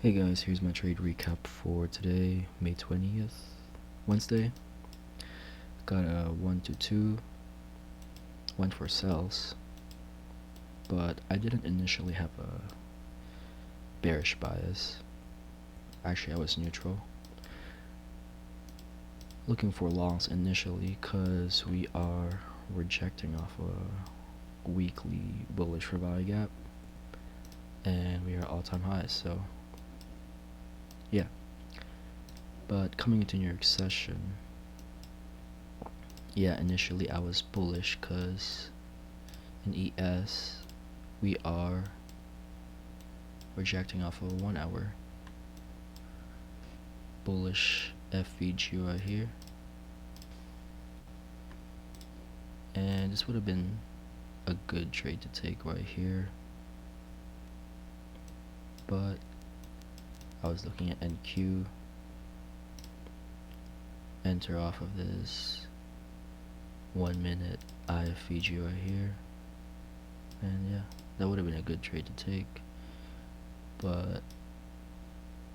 Hey guys, here's my trade recap for today, May 20th, Wednesday. Got a 1 to 2, went for sells, but I didn't initially have a bearish bias. Actually, I was neutral. Looking for longs initially because we are rejecting off a weekly bullish for value gap, and we are all-time highs, so yeah. But coming into New York session, yeah, initially I was bullish because in ES we are rejecting off of a 1 hour bullish FVG right here, and this would have been a good trade to take right here, but I was looking at NQ, enter off of this 1 minute IFVG right here, and yeah, that would have been a good trade to take, but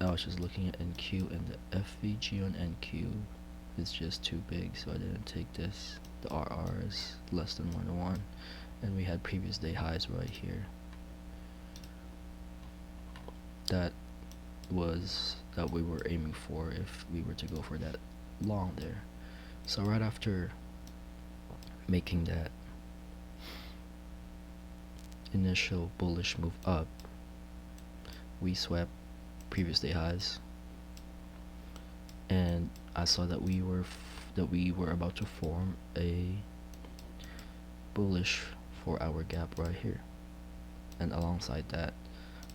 I was just looking at NQ, and the FVG on NQ is just too big, so I didn't take this. The RR is less than 1 to 1, and we had previous day highs right here. That we were aiming for if we were to go for that long there. So right after making that initial bullish move up, we swept previous day highs, and I saw that we were about to form a bullish 4 hour gap right here, and alongside that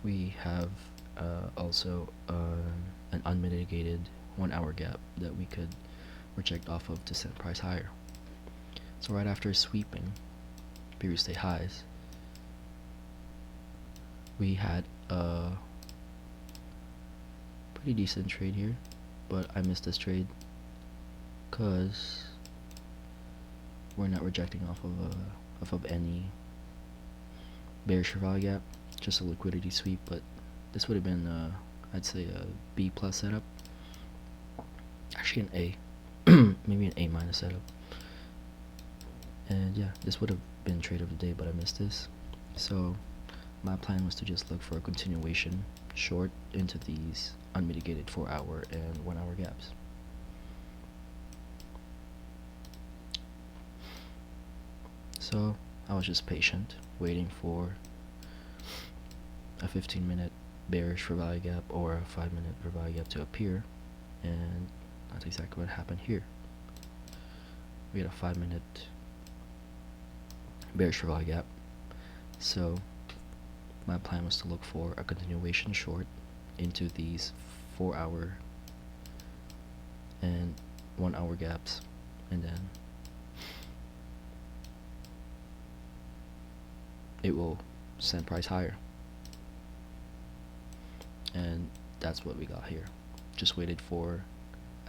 we have also an unmitigated 1 hour gap that we could reject off of to send price higher. So right after sweeping previous day highs, we had a pretty decent trade here, but I missed this trade because we're not rejecting off of any bearish value gap, just a liquidity sweep. But this would have been I'd say a B plus setup, actually an A, maybe an A minus setup, and yeah, this would have been trade of the day, but I missed this. So my plan was to just look for a continuation short into these unmitigated 4 hour and 1 hour gaps. So I was just patient, waiting for a 15-minute bearish for value gap or a 5-minute for value gap to appear, and that's exactly what happened here. We had a 5-minute bearish for value gap, so my plan was to look for a continuation short into these 4 hour and 1 hour gaps, and then it will send price higher, and that's what we got here. Just waited for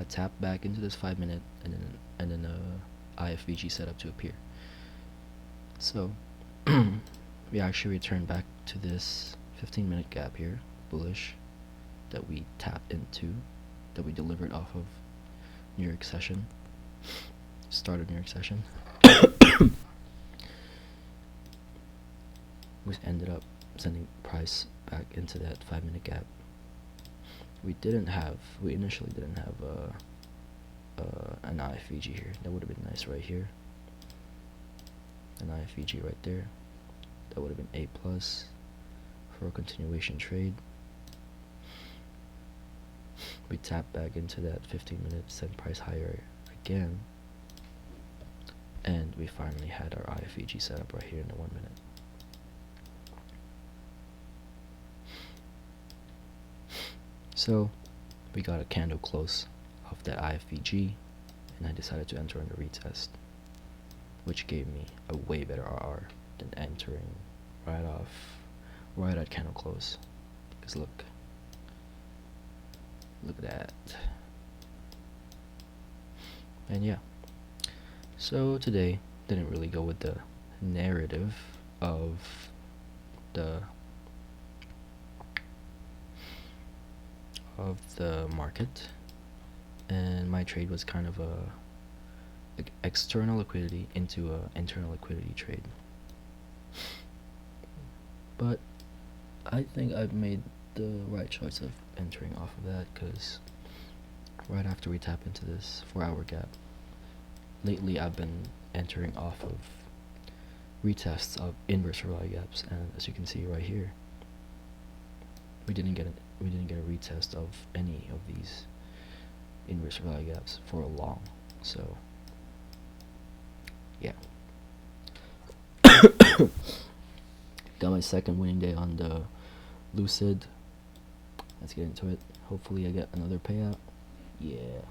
a tap back into this 5-minute and then a IFVG setup to appear. So we actually returned back to this 15-minute gap here, bullish, that we tapped into, that we delivered off of New York session, start of New York session. We ended up sending price back into that 5-minute gap. We initially didn't have an IFVG here. That would have been nice right here. An IFVG right there. That would have been A plus for a continuation trade. We tapped back into that 15-minute, send price higher again, and we finally had our IFVG set up right here in the 1 minute. So we got a candle close of that IFVG, and I decided to enter on the retest, which gave me a way better RR than entering right at candle close. Because look at that. And yeah, so today didn't really go with the narrative of the of the market, and my trade was kind of a external liquidity into a internal liquidity trade. But I think I've made the right choice of entering off of that, because right after we tap into this 4-hour gap, lately I've been entering off of retests of inverse value gaps, and as you can see right here, we didn't get a retest of any of these inverse value gaps for a long. So yeah. Got my second winning day on the Lucid. Let's get into it. Hopefully I get another payout. Yeah.